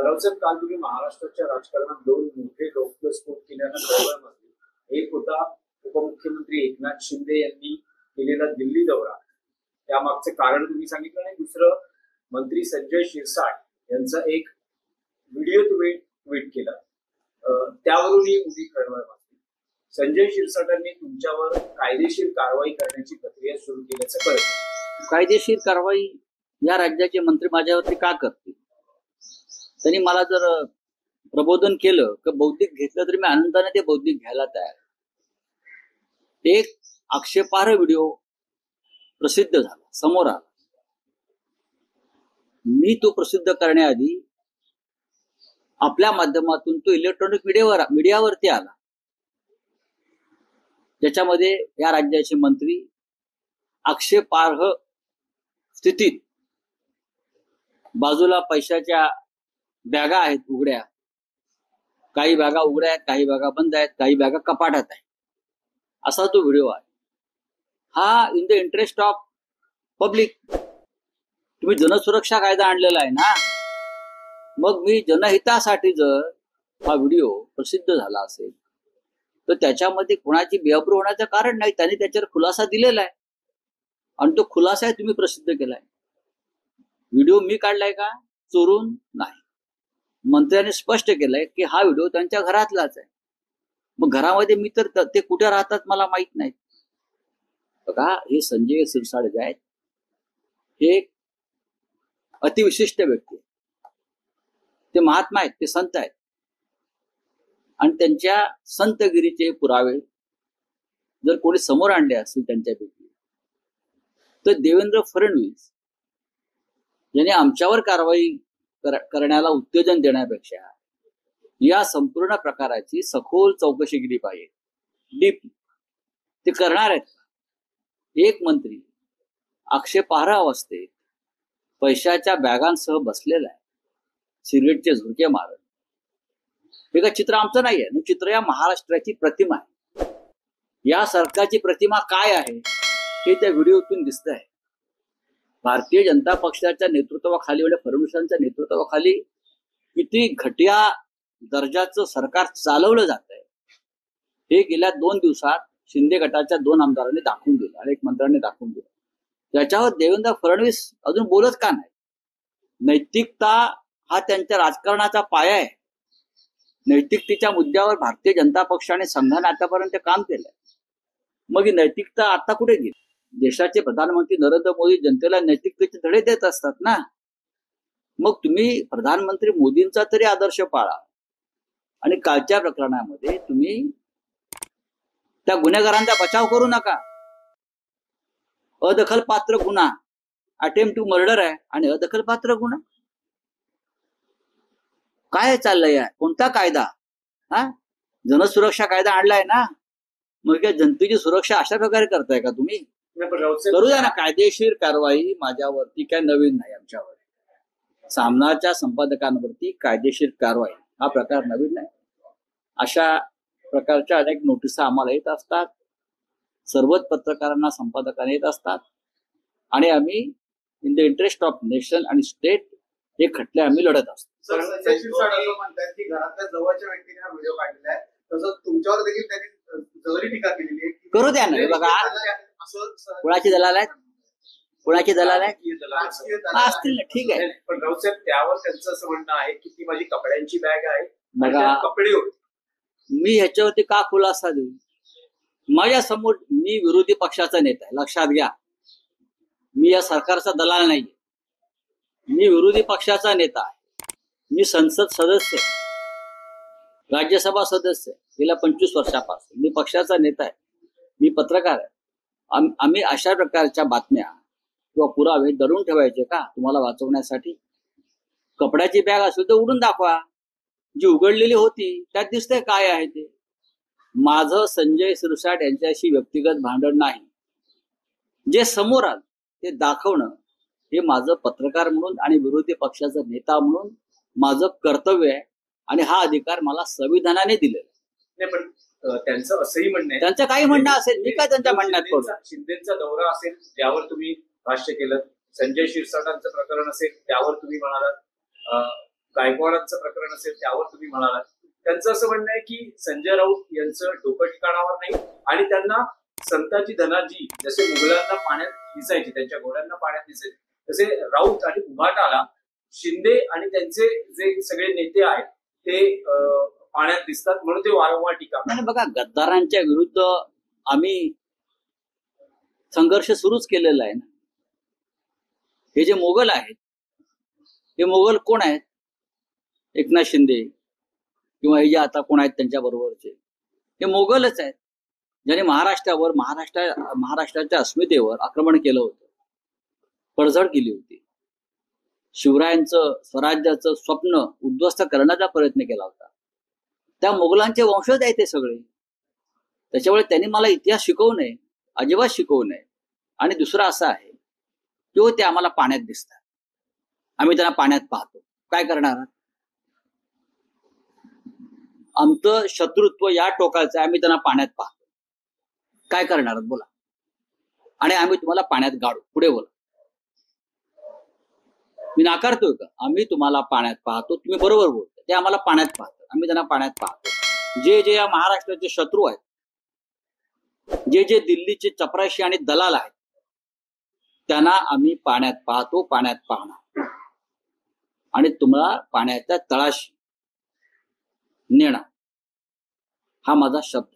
रावसाहेब, काल तुम्ही महाराष्ट्राच्या राजकारणात दोन मोठे डोकस्फोट केल्यानं खळबळ माजली. एक होता उपमुख्यमंत्री एकनाथ शिंदे यांनी केलेला दिल्ली दौरा, त्यामागचं कारण तुम्ही सांगितलं, आणि दुसरं मंत्री संजय शिरसाट यांचा एक व्हिडिओ तुम्ही ट्विट केला, त्यावरूनही मोठी खळबळ माजली. संजय शिरसाटांनी तुमच्यावर कायदेशीर कारवाई करण्याची प्रक्रिया सुरू केल्याचं कळलं. कायदेशीर कारवाई या राज्याचे मंत्री माझ्यावरती का करतील? त्यांनी मला जर प्रबोधन केलं की बौद्धिक घेतलं तरी मी आनंदाने ते बौद्धिक घ्यायला तयार. एक आक्षेपार्ह व्हिडिओ प्रसिद्ध झाला, समोर आला. मी तो प्रसिद्ध करण्याआधी आपल्या माध्यमातून तो इलेक्ट्रॉनिक मीडियावरती आला, ज्याच्यामध्ये या राज्याचे मंत्री आक्षेपार्ह स्थितीत, बाजूला पैशाच्या बॅगा आहेत उघड्या, काही बॅगा उघड्या आहेत, काही बॅगा बंद आहेत, काही बॅगा कपाटात आहेत, असा तो व्हिडिओ आहे. हा in the interest of public. तुम्ही जनसुरक्षा कायदा आणलेला आहे ना, मग मी जनहितासाठी जर हा व्हिडिओ प्रसिद्ध झाला असेल तर त्याच्यामध्ये कोणाची बेअब्रू होण्याचं कारण नाही. त्यांनी त्याच्यावर खुलासा दिलेला आहे आणि तो खुलासा तुम्ही प्रसिद्ध केलाय. व्हिडिओ मी काढलाय का? चोरून नाही. मंत्र्यांनी स्पष्ट केलंय की हा व्हिडिओ त्यांच्या घरातलाच आहे. मग घरामध्ये मी तर ते कुठे राहतात मला माहित नाही. बघा, हे संजय शिरसाट जे आहेत हे एक अतिविशिष्ट व्यक्ती आहे. ते महात्मा आहेत, ते संत आहेत, आणि त्यांच्या संतगिरीचे पुरावे जर कोणी समोर आणले असतील त्यांच्यापैकी, तर देवेंद्र फडणवीस यांनी आमच्यावर कारवाई करण्याला उत्तेजन देण्यापेक्षा या संपूर्ण प्रकाराची सखोल चौकशी केली पाहिजे, डीप. ते करणार आहेत. एक मंत्री आक्षेपार्ह अवस्थेत पैशाच्या बॅगांसह बसलेला आहे, सिगरेटचे झुरके मारत. हे का चित्र आमचं नाही आहे, चित्र या महाराष्ट्राची प्रतिमा आहे. या सरकारची प्रतिमा काय आहे हे त्या व्हिडिओतून दिसत आहे. भारतीय जनता पक्षाच्या नेतृत्वाखाली, फडणवीसांच्या नेतृत्वाखाली किती घटिया दर्जाचं सरकार चालवलं जात आहे हे गेल्या 2 दिवसात शिंदे गटाच्या 2 आमदारांनी दाखवून दिलं आणि एक मंत्र्यांनी दाखवून दिलं. त्याच्यावर देवेंद्र फडणवीस अजून बोलत का नाही? नैतिकता हा त्यांच्या राजकारणाचा पाया आहे. नैतिकतेच्या मुद्द्यावर भारतीय जनता पक्षाने संघाने आतापर्यंत काम केलंय. मग ही नैतिकता आता कुठे गेली? देशाचे प्रधानमंत्री नरेंद्र मोदी जनतेला नैतिकतेचे धडे देत असतात ना. मग तुम्ही प्रधानमंत्री मोदींचा तरी आदर्श पाळा, आणि कालच्या प्रकरणामध्ये तुम्ही त्या गुन्हेगारांचा बचाव करू नका. अदखलपात्र गुन्हा, अटेम्प्ट टू मर्डर आहे, आणि अदखलपात्र गुन्हा काय चाललंय? कोणता कायदा? जनसुरक्षा कायदा आणलाय ना, मग या जनतेची सुरक्षा अशा प्रकारे करताय का तुम्ही? करू द्या ना कायदेशीर कारवाई. माझ्यावरती काय नवीन नाही, आमच्यावर सामनाच्या संपादकांवरती कायदेशीर कारवाई हा प्रकार नवीन नाही. अशा प्रकारच्या अनेक नोटिसा आम्हाला येत असतात, सर्वच पत्रकारांना, संपादकांना येत असतात, आणि आम्ही in the interest of nation आणि स्टेट हे खटले आम्ही लढत असतो. संजय शिरसाट असं म्हणतात की घरातल्या जवळच्या व्यक्तीने हा व्हिडिओ काढलेला आहे, तसंच तुमच्यावर देखील त्यांनी जवळी टीका केलेली आहे. करू द्या ना. बघा, कुणाची दलाल आहेत? कुणाची दलाल आहेत? असतील ना, ठीक आहे. पण रावसाहेब, त्यावर त्यांचं असं म्हणणं आहे की ती माझी कपड्यांची बॅग आहे, बघा कपडे होते. मी ह्याच्यावरती का खुलासा देऊ? माझ्या समोर मी विरोधी पक्षाचा नेता आहे, लक्षात घ्या. मी या सरकारचा दलाल नाही, मी विरोधी पक्षाचा नेता आहे. मी संसद सदस्य आहे, राज्यसभा सदस्य आहे गेल्या 25 वर्षापासून. मी पक्षाचा नेता आहे, मी पत्रकार आहे. आम्ही अशा प्रकारच्या बातम्या किंवा पुरावे दडून ठेवायचे का तुम्हाला वाचवण्यासाठी? कपड्याची बॅग असेल तर उडून दाखवा. जी उघडलेली होती त्यात दिसतंय काय आहे ते. माझं संजय शिरसाट यांच्याशी व्यक्तिगत भांडण नाही. जे समोर आलं ते दाखवणं हे माझं पत्रकार म्हणून आणि विरोधी पक्षाचा नेता म्हणून माझं कर्तव्य आहे, आणि हा अधिकार मला संविधानाने दिलेला आहे. पण त्यांचं असंही म्हणणं आहे, त्यांचं काही म्हणणं असेल, मी काय त्यांच्या म्हणण्यात पडू. शिंदेचा दौरा असेल त्यावर तुम्ही भाष्य केलं, संजय शिरसाटांचं प्रकरण असेल त्यावर तुम्ही म्हणालात गायकवाडांचं प्रकरण असेल त्यावर तुम्ही म्हणालात. त्यांचं असं म्हणणं आहे की संजय राऊत यांचं डोकं ठिकाणावर नाही आणि त्यांना संताजी धनाजी जसे मुघलांना पाण्यात दिसायचे, त्यांच्या घोड्यांना पाण्यात दिसायचे, तसे राऊत आणि उभाटाला शिंदे आणि त्यांचे जे सगळे नेते आहेत ते पाण्यात दिसतात, म्हणून ते वारंवार टीका करतात. आणि बघा, गद्दारांच्या विरुद्ध आम्ही संघर्ष सुरूच केलेला आहे ना. हे जे मोगल आहेत, हे मोगल कोण आहेत? एकनाथ शिंदे किंवा हे जे आता कोण आहेत त्यांच्या बरोबरचे, हे मोगलच आहेत, ज्याने महाराष्ट्राच्या अस्मितेवर आक्रमण केलं होतं, पडझड केली होती, शिवरायांचं स्वराज्याचं स्वप्न उद्ध्वस्त करण्याचा प्रयत्न केला होता. त्या मोगलांचे वंशज आहेत ते सगळे. त्याच्यामुळे त्यांनी मला इतिहास शिकवू नये, अजिबात शिकवू नये. आणि दुसरं असं आहे की ते आम्हाला पाण्यात दिसतात, आम्ही त्यांना पाण्यात पाहतो. काय करणार? आमचं शत्रुत्व या टोकाचं, आम्ही त्यांना पाण्यात पाहतो. काय करणार बोला? आणि आम्ही तुम्हाला पाण्यात गाडू. पुढे बोला. मी नाकारतोय का? आम्ही तुम्हाला पाण्यात पाहतो. तुम्ही बरोबर बोलता. ते आम्हाला पाण्यात पाहतात, आम्ही त्यांना पाण्यात पाहतो. जे जे या महाराष्ट्राचे शत्रू आहेत, जे जे दिल्लीचे चपराशी आणि दलाल आहेत, त्यांना आम्ही पाण्यात पाहतो, पाण्यात पाहणार आणि तुम्हाला पाण्याच्या तळाशी नेणार. हा माझा शब्द.